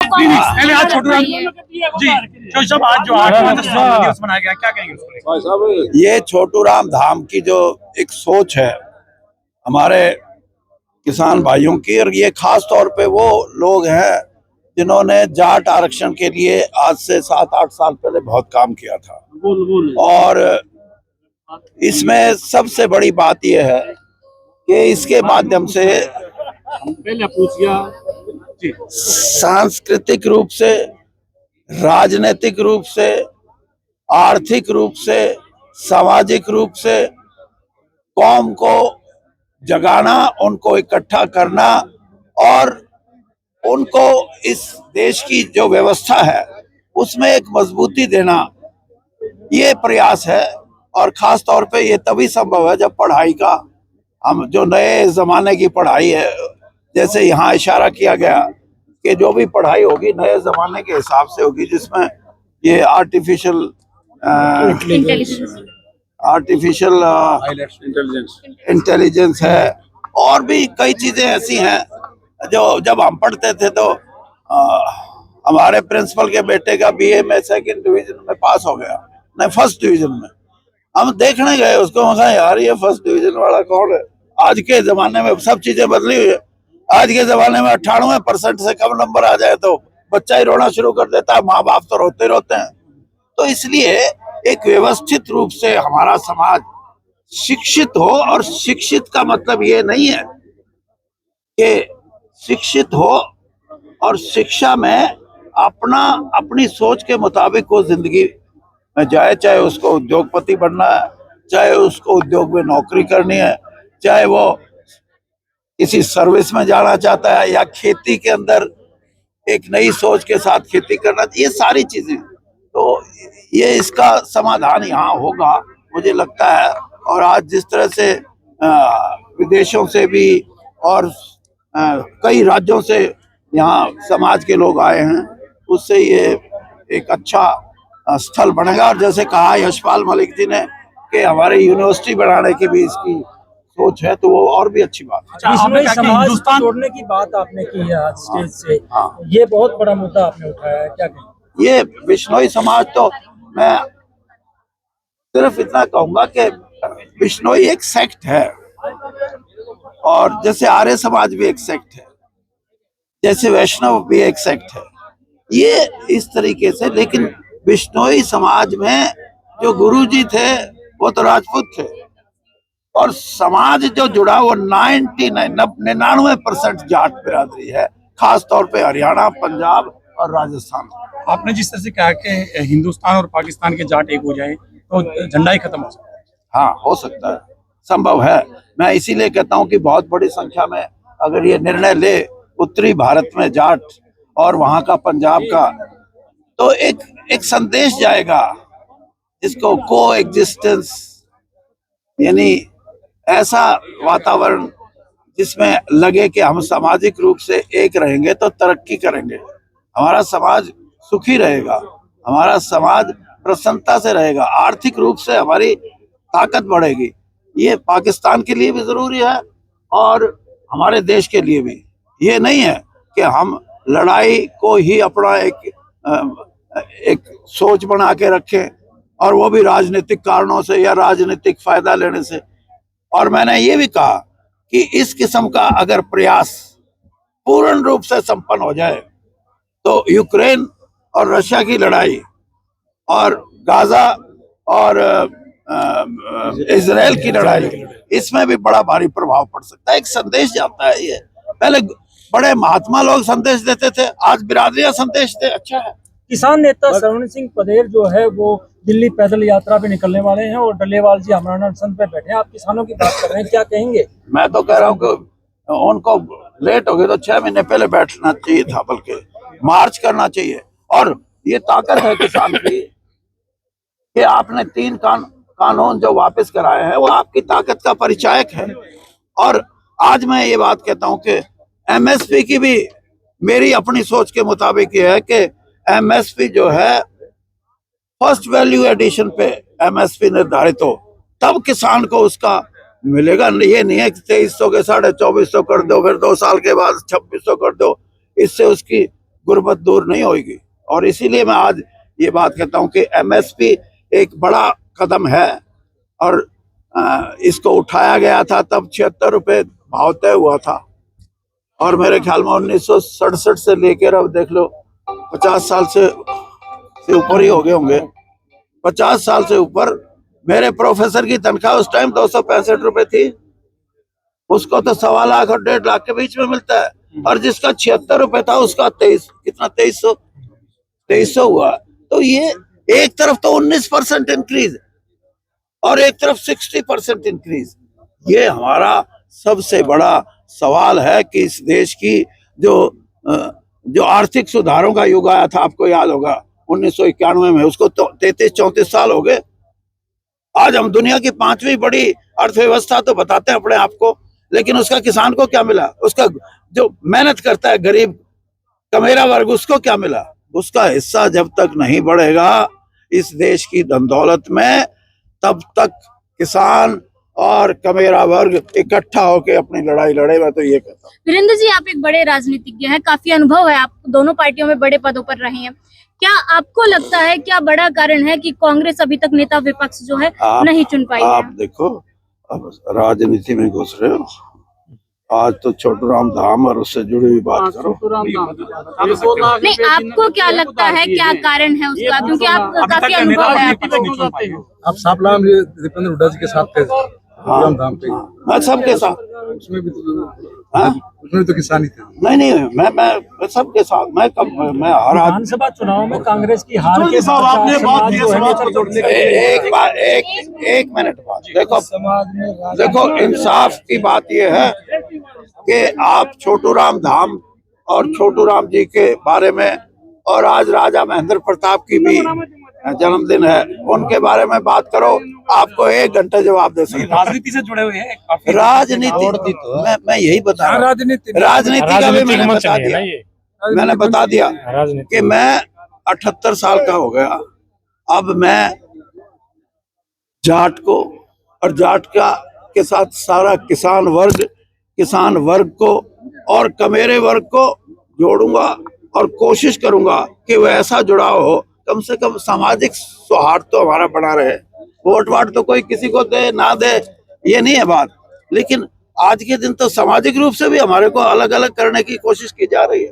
पहले आज छोटू राम जी जो आज जो 8वां दिवस मनाया गया, क्या कहेंगे उसको? ये छोटू राम धाम की जो एक सोच है हमारे किसान भाइयों की, और ये खास तौर पे वो लोग हैं जिन्होंने जाट आरक्षण के लिए आज से 7-8 साल पहले बहुत काम किया था। और इसमें सबसे बड़ी बात यह है कि इसके माध्यम से सांस्कृतिक रूप से, राजनीतिक रूप से, आर्थिक रूप से, सामाजिक रूप से कौम को जगाना, उनको इकट्ठा करना और उनको इस देश की जो व्यवस्था है उसमें एक मजबूती देना, ये प्रयास है। और खास तौर पे ये तभी संभव है जब पढ़ाई का, हम जो नए जमाने की पढ़ाई है, जैसे यहाँ इशारा किया गया कि जो भी पढ़ाई होगी नए जमाने के हिसाब से होगी, जिसमें ये आर्टिफिशियल इंटेलिजेंस है और भी कई चीजें ऐसी हैं जो जब हम पढ़ते थे तो हमारे प्रिंसिपल के बेटे का बीए में 2nd डिवीजन में पास हो गया, नहीं 1st डिवीजन में। हम देखने गए उसको, कहा यार ये 1st डिवीजन वाला कौन है? आज के जमाने में सब चीजें बदली हुई है। आज के जमाने में 98% से कम नंबर आ जाए तो बच्चा ही रोना शुरू कर देता है, माँ बाप तो रोते रोते हैं। तो इसलिए एक व्यवस्थित रूप से हमारा समाज शिक्षित हो, और शिक्षित का मतलब ये नहीं है कि शिक्षित हो और शिक्षा में अपनी सोच के मुताबिक वो जिंदगी में जाए, चाहे उसको उद्योगपति बनना है, चाहे उसको उद्योग में नौकरी करनी है, चाहे वो किसी सर्विस में जाना चाहता है या खेती के अंदर एक नई सोच के साथ खेती करना, ये सारी चीजें। तो ये इसका समाधान यहाँ होगा मुझे लगता है। और आज जिस तरह से विदेशों से भी और कई राज्यों से यहाँ समाज के लोग आए हैं, उससे ये एक अच्छा स्थल बनेगा। और जैसे कहा यशपाल मलिक जी ने कि हमारे यूनिवर्सिटी बढ़ाने की भी इसकी सोच है, तो वो और भी अच्छी बात है। इसमें समाज को जोड़ने की बात आपने की है आज स्टेज से, ये बहुत बड़ा मुद्दा आपने उठाया है, क्या कहें? ये बिश्नोई समाज, तो मैं सिर्फ इतना कहूंगा कि बिश्नोई एक सेक्ट है, और जैसे आर्य समाज भी एक सेक्ट है, जैसे वैष्णव भी एक सेक्ट है, ये इस तरीके से। लेकिन बिश्नोई समाज में जो गुरुजी थे वो तो राजपूत थे, और समाज जो जुड़ा वो 99% जाट बिरादरी है, खास तौर पे हरियाणा, पंजाब और राजस्थान। आपने जिस तरह से कहा कि हिंदुस्तान और पाकिस्तान के जाट एक हो जाए तो झंडा ही खत्म हो सकता है। हाँ, हो सकता है, संभव है। मैं इसीलिए कहता हूँ कि बहुत बड़ी संख्या में अगर ये निर्णय ले उत्तरी भारत में जाट और वहां का पंजाब का, तो एक संदेश जाएगा जिसको को एग्जिस्टेंस, यानी ऐसा वातावरण जिसमें लगे कि हम सामाजिक रूप से एक रहेंगे तो तरक्की करेंगे, हमारा समाज सुखी रहेगा, हमारा समाज प्रसन्नता से रहेगा, आर्थिक रूप से हमारी ताकत बढ़ेगी। ये पाकिस्तान के लिए भी जरूरी है और हमारे देश के लिए भी। ये नहीं है कि हम लड़ाई को ही अपना एक सोच बना के रखें, और वो भी राजनीतिक कारणों से या राजनीतिक फायदा लेने से। और मैंने ये भी कहा कि इस किस्म का अगर प्रयास पूर्ण रूप से संपन्न हो जाए तो यूक्रेन और रशिया की लड़ाई और गाजा और इजराइल की लड़ाई, इसमें भी बड़ा भारी प्रभाव पड़ सकता है। एक संदेश जाता है। ये पहले बड़े महात्मा लोग संदेश देते थे, आज बिरादरियां संदेश दे, अच्छा है। किसान नेता सरवण सिंह पदेर जो है वो दिल्ली पैदल यात्रा पे निकलने वाले हैं और डल्लेवाल जी आमरण अनशन पे बैठे हैं। आप किसानों की बात कर रहे हैं, क्या कहेंगे? मैं तो कह रहा हूँ कि उनको लेट हो गई तो 6 महीने पहले बैठना चाहिए था, बल्कि मार्च करना चाहिए। और ये ताकत है किसान की कि आपने 3 कानून जो वापस कराए हैं वो आपकी ताकत का परिचायक है। और आज मैं ये बात कहता हूँ कि एमएसपी की भी मेरी अपनी सोच के मुताबिक ये है कि एमएसपी जो है फर्स्ट वैल्यू एडिशन पे एमएसपी निर्धारित हो, तब किसान को उसका मिलेगा। ये नहीं है कि 2300 के 2450 कर दो, फिर 2 साल के बाद 2600 कर दो। इससे उसकी गुर्बत दूर नहीं होगी। और इसीलिए मैं आज ये बात कहता हूँ कि एमएसपी एक बड़ा कदम है और इसको उठाया गया था तब 76 रुपए भाव तय हुआ था और मेरे ख्याल में 1967 से लेकर अब देख लो 50 साल से ऊपर ही हो गए होंगे, 50 साल से ऊपर। मेरे प्रोफेसर की तनख्वाह उस टाइम 265 रुपए थी, उसको तो 1.25 लाख और 1.5 लाख के बीच में मिलता है, और जिसका 76 रुपए था उसका 2300 हुआ। तो ये एक तरफ तो 19% इंक्रीज और एक तरफ 60% इंक्रीज। ये हमारा सबसे बड़ा सवाल है कि इस देश की जो आर्थिक सुधारों का युग आया था, आपको याद होगा 1991 में, उसको तो 33-34 साल हो गए। आज हम दुनिया की 5वीं बड़ी अर्थव्यवस्था तो बताते हैं अपने आप को, लेकिन उसका किसान को क्या मिला? उसका जो मेहनत करता है गरीब कमेरा वर्ग, उसको क्या मिला? उसका हिस्सा जब तक नहीं बढ़ेगा इस देश की धन दौलत में, तब तक किसान और कमेरा वर्ग इकट्ठा होकर अपनी लड़ाई लड़े। मैं तो ये कहता हूँ। वीरेंद्र जी, आप एक बड़े राजनीतिज्ञ हैं, काफी अनुभव है, आप दोनों पार्टियों में बड़े पदों पर रहे हैं। क्या आपको लगता है क्या बड़ा कारण है कि कांग्रेस अभी तक नेता विपक्ष जो है नहीं चुन पाई है? आप देखो, अब राजनीति में घुस रहे हो। आज तो छोटू राम धाम और उससे जुड़ी हुई बात करो। नहीं, आपको क्या लगता है क्या कारण है उसका? क्योंकि आप काफी अनुभव है। आप सापला में दीपेंद्र हुड्डा जी के साथ थे धाम पे। मैं सबके साथ, उसमें तो किसानी थे। नहीं, मैं सबके साथ, मैं हर आदमी। विधानसभा चुनाव में कांग्रेस की हार के साहब, आपने बात की समाज को जोड़ने के लिए। एक मिनट बाद देखो इंसाफ की बात यह है कि आप छोटू राम धाम और छोटू राम जी के बारे में, और आज राजा महेंद्र प्रताप की भी जन्मदिन है, उनके बारे में बात करो, आपको 1 घंटे जवाब दे सकते। राजनीति से जुड़े हुए हैं। राजनीति मैं यही बता रहा हूँ, राजनीति का भी मैंने बता दिया कि मैं 78 साल का हो गया। अब मैं जाट को और जाट के साथ सारा किसान वर्ग को और कमेरे वर्ग को जोड़ूंगा और कोशिश करूंगा कि वो ऐसा जुड़ाव हो, कम से कम सामाजिक सौहार्द तो हमारा बना रहे। वोट तो कोई किसी को दे ना दे ये नहीं है बात, लेकिन आज के दिन तो सामाजिक रूप से भी हमारे को अलग अलग करने की कोशिश की जा रही है।